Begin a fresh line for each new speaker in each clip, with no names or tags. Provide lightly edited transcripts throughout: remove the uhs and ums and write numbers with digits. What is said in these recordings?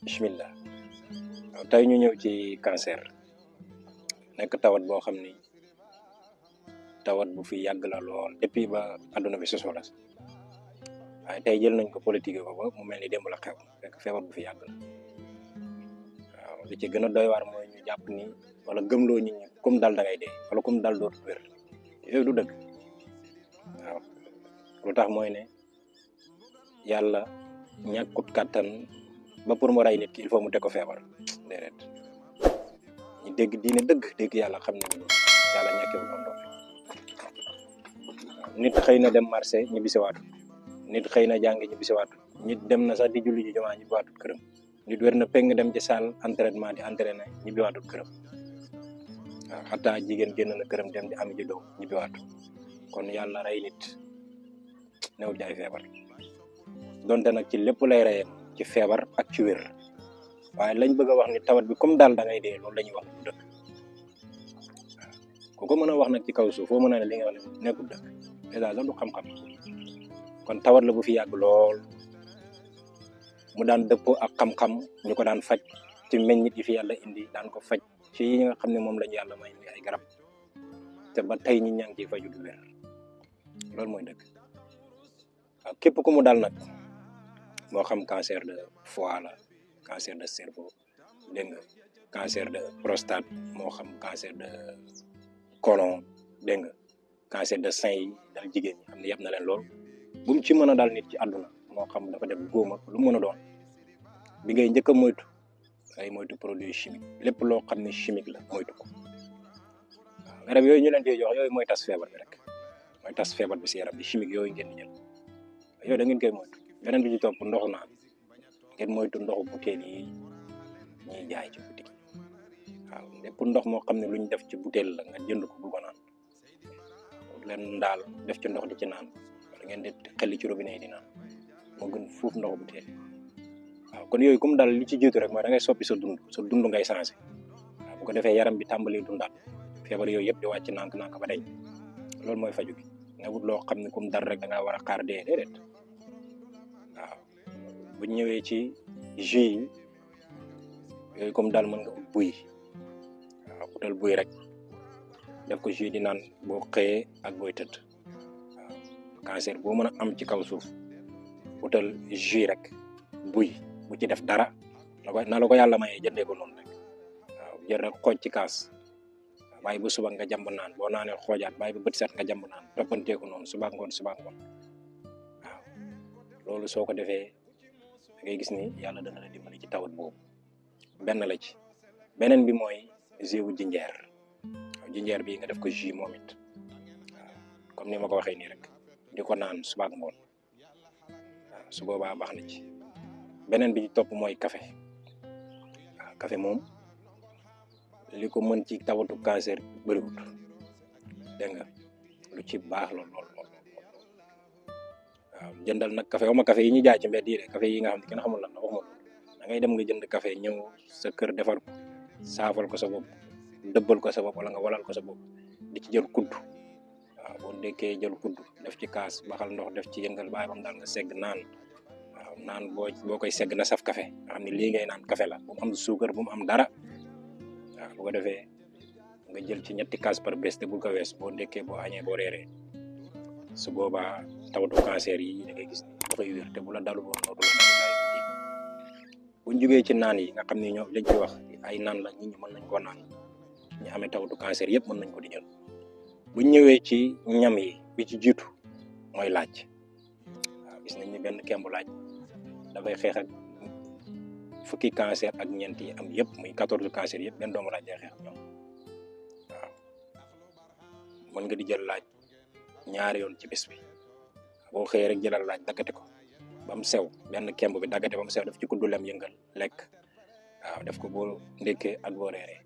bismillah. waaw tey ñu ñëw ci cancer nekk tawat boo xam ni tawat bu fi yàgg la lool depuis ba àdduna bi sosoo la waaye tey jël nañ ko politique ko ba mu mel ni démb la xew fekk feebar bu fi yàgg la waaw li ci gën a doy waar mooy ñu jàpp ni wala gëmloo nit ñi comme dal da ngay dee wala comme dal dootu wér yooyu du dëgg waaw lu tax mooy ne yàlla ñàkkut kàttan ba pour mu rey nit ki il faut mu teg ko feebar déedéet ñu dégg diine dëgg dégg yàlla xam ne yàlla ñàkkewul noonu doole nit xëy na dem marché ñu bisiwaatu nit xëy na jàng ñu bisiwaatu nit dem na sax di julli ji jumaa ñu biwaatut këram nit wér na peng dem ci salle entraînement di entraîné ñu biwaatut këram waaw xataa jigéen génn na këram dem di am ji doom ñu biwaatu kon yàlla rey nit new jaay feebar donte nag ci lépp lay reyee ci feebar ak ci wér waaye lañ bëgg a wax ni tawat bi comme daal da ngay dee loolu la ñuy wax du dëgg ku ko mën a wax nag ci kaw suuf foo mën a ne li nga wax ne nekkul dëgg dèjà sax du xam-xam kon tawat la bu fi yàgg lool mu daan dëppoo ak xam-xam ñu ko daan faj ci meññit yi fi yàlla indi daan ko faj ci yi nga xam ne moom lañu yàlla may ay garab te ba tey ñi ñaa ngi ciy faju du wér loolu mooy dëgg waaw képp ku mu dal nag moo xam cancer de foie la cancer de cerveau dégg nga cancer de prostate moo xam cancer de colon dégg nga cancer de sein yi dal jigéen ñi xam ne yàpp na leen lool bu mu ci mën a dal nit ci àdduna moo xam dafa def góom ak lu mën a doon bi ngay njëkk a moytu ngay moytu produit chimique lépp loo xam ne chimique la moytu ko waaw garab yooyu ñu leen di jox yooyu mooy tas feebar bi rek mooy tas feebar bi si yaram bi chimique yooyu ngeen di jël yooyu da ngeen koy moytu beneen bi ci topp ndoxu naan ngeen moytu ndoxu butéel yi ñuy jaay ci boutique waaw lépp ndox moo xam ne lu ñu def ci butéel la nga jënd ko bu ko naan leen ndaal def ci ndox di ci naan wala ngeen di xelli ci robinet yi di naan moo gën fuuf ndoxu butéel waaw kon yooyu comme daal li ci jiitu rek mooy da ngay soppi sa dund ngay changé waaw bu ko defee yaram bi tàmbali dundaat feebar yooyu yëpp di wàcc nànk-nànk ba dañ loolu mooy faju gi newut loo xam ne comme dara rek da ngaa war a xaar dee déedéet waaw bu ñëwee ci jus yi yooyu comme daal mën nga ut buy waaw utal buy rek def ko jus di naan boo xëyee ak booy tëdd waaw cancer boo mën a am ci kaw suuf utal jus rek buy bu ci def dara na la ko yàlla mayee jëndee ko noonu rek waaw jël rek xooj ci kaas bàyyi bu suba nga jàmb naan boo naanee xoojaat bàyyi ba bët set nga jàmb naan toppantee ko noonu suba ngoon waaw loolu soo ko defee da ngay gis ni yàlla dana la dimbali ci tawat boobu benn la ci beneen bi mooy jus wu jinjeer waaw jinjeer bi nga def ko jus moom it waaw comme ni ma ko waxee nii rek di ko naan suba ak ngoon waaw su boobaa baax na ci beneen bi ci topp mooy café waaw café moom li ko mën ci tawatu cancer bëriwut dégg nga lu ci baax lool waaw jëndal nag café waxuma café yi ñu jaay ci mbedd yi de café yi nga xam ne kenn xamul lan la waxuma da ngay dem nga jënd café ñëw sa kër defar ko saafal ko sa bopp dëbbal ko sa bopp wala nga walal ko sa bopp di ci jël kudd waaw boo ndekkee jël kudd def ci kaas baxal ndox def ci yëngal bàyyi bam daal nga segg naan waaw naan boo koy segg na saf café nga xam ne lii ngay naan café la bu mu am suukar bu mu am dara waaw bu ko defee nga jël ci ñetti kaas par bés te bu ko wees boo ndekkee boo añee boo reeree su boobaa tawatu cancer yi da ngay gis ni dafay wér te bu la dalu woon dootu la dal buñ jógee ci naan yi nga xam ne ñoo lañ ci wax ay naan la nit ñi mën nañ koo naan ñu amee tawatu cancer yëpp mën nañ ko di jël buñ ñëwee ci ñam yi bi ci jiitu mooy laaj waaw gis nañ ni benn kembu laaj dafay xeex ak fukki cancer ak ñeent yi am yëpp muy 14 cancer yëpp benn doomu laaj day xeex ñoom waaw mën nga di jël laaj ñaari yoon ci bés bi boo xëyee rek jëlal laaj daggate ko ba mu sew benn kemb bi daggate ba mu sew def ci kuddu lem yëngal lekk waaw def ko boo ndékkee ak boo reeree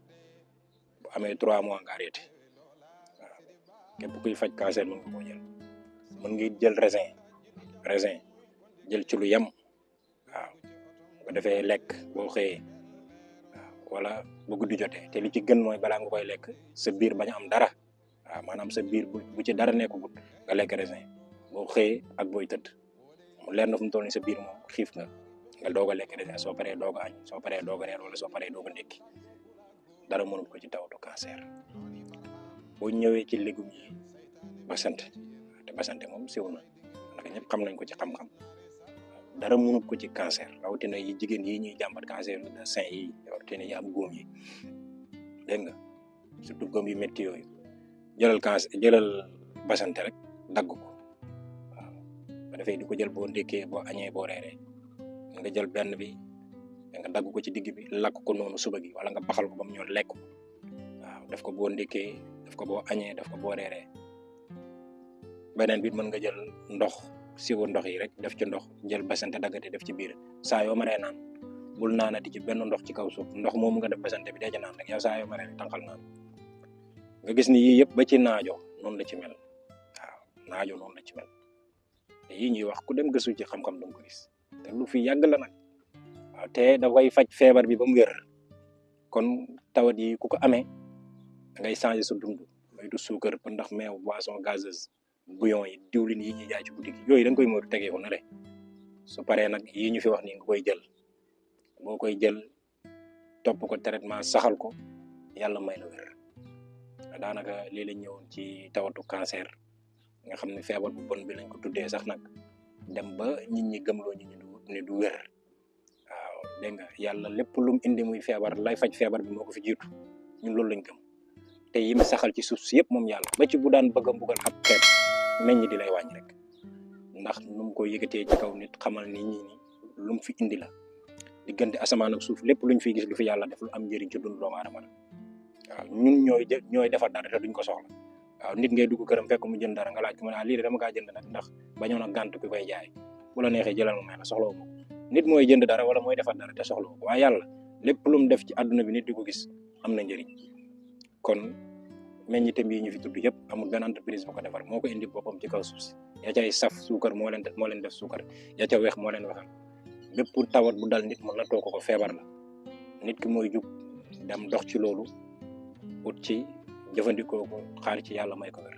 bu amee 3 mois nga arrêté waaw képp kuy faj cancer mën nga koo jël mën nga jël raisin jël ci lu yem waaw bu defee lekk boo xëyee waaw wala bu guddi jotee te li ci gën mooy balaa nga koy lekk sa biir bañ a am dara waaw maanaam sa biir bu ci dara nekkagut nga lekk raisin boo xëyee ak booy tëdd mu leer na fu mu toll nii sa biir moom xiif nga nga doog a lekk dèjà soo paree doog a añ soo paree doog a reer wala soo paree doog a ndékki dara mënul ko ci tawatu cancer. boo ñëwee ci légumes yi basante te basante moom siw na ndax ñëpp xam nañ ko ci xam-xam dara mënul ko ci cancer rawatina yi jigéen yi ñuy jàmbat cancer de sein yi rawatina yi am góom yi dégg nga surtout góom yu métti yooyu jëlal basante rek dagg ko waaw ba defee di ko jël boo ndékkee boo añee boo reeree nga jël benn bi nga dagg ko ci digg bi lakk ko noonu suba gi wala nga baxal ko ba mu ñor lekk ko waaw def ko boo ndékkee def ko boo añee def ko boo reeree beneen bi mën nga jël ndox siwo ndox yi rek def ci ndox jël basante daggate def ci biir saa yoo maree naan bul naanati ci benn ndox ci kaw suuf ndox moomu nga def basante bi dee ci naan rek yow saa yoo maree rek tànqal naan nga gis ni yii yëpp ba ci naajo noonu la ci mel waaw naajo noonu la ci mel te yii ñuy wax ku dem gëstu ci xam-xam danga ko gis te lu fi yàgg la nag waaw te dafay faj feebar bi ba mu wér kon tawat yi ku ko amee da ngay changer sa dund moytu suukar ba ndax meew boisson gazeuse bouillon yi diwlin yi ñuy jaay ci boutique yi yooyu da nga koy moytu tegee ko na le su paree nag yii ñu fi wax nii nga koy jël boo koy jël topp ko traitement saxal ko yàlla may la wér daanaka lii lañ ñëwoon ci tawatu cancer nga xam ne feebar bu bon bi lañ ko tuddee sax nag dem ba nit ñi gëmloo ñu ne du wér waaw dégg nga yàlla lépp lu mu indi muy feebar lay faj feebar bi moo ko fi jiitu ñun loolu lañ gëm te yi mu saxal ci suuf si yëpp moom yàlla ba ci bu daan bëgg a mbugal ab xeet meññ di lay wàññi rek ndax nu mu ko yëgatee ci kaw nit xamal ni ñii ni lu mu fi indi la diggante asamaan ak suuf lépp luñ fiy gis lu fi yàlla def lu am njëriñ ci dund doomu aadama la waaw ñun ñooy defar dara te duñ ko soxla waaw nit ngay dugg këram fekk mu jënd dara nga laaj ko ma lii de dama kaa jënd nag ndax bañoon a gànt ki koy jaay bu la neexee jëlal ma may la soxlawu ma nit mooy jënd dara wala mooy defar dara te soxlawu ko waaye yàlla lépp lu mu def ci àdduna bi nit di ko gis am na njëriñ kon meññitam yi ñu fi tudd yëpp amul benn entreprise bu ko defar moo ko indi boppam ci kaw suuf si ya cay saf suukar moo leen def suukar ya ca weex moo leen waxal bépp tawat bu dal nit mën na toog ko feebar la nit ki mooy jug dem dox ci loolu ut ci jëfandikoo ko xaar ci yàlla may ko wér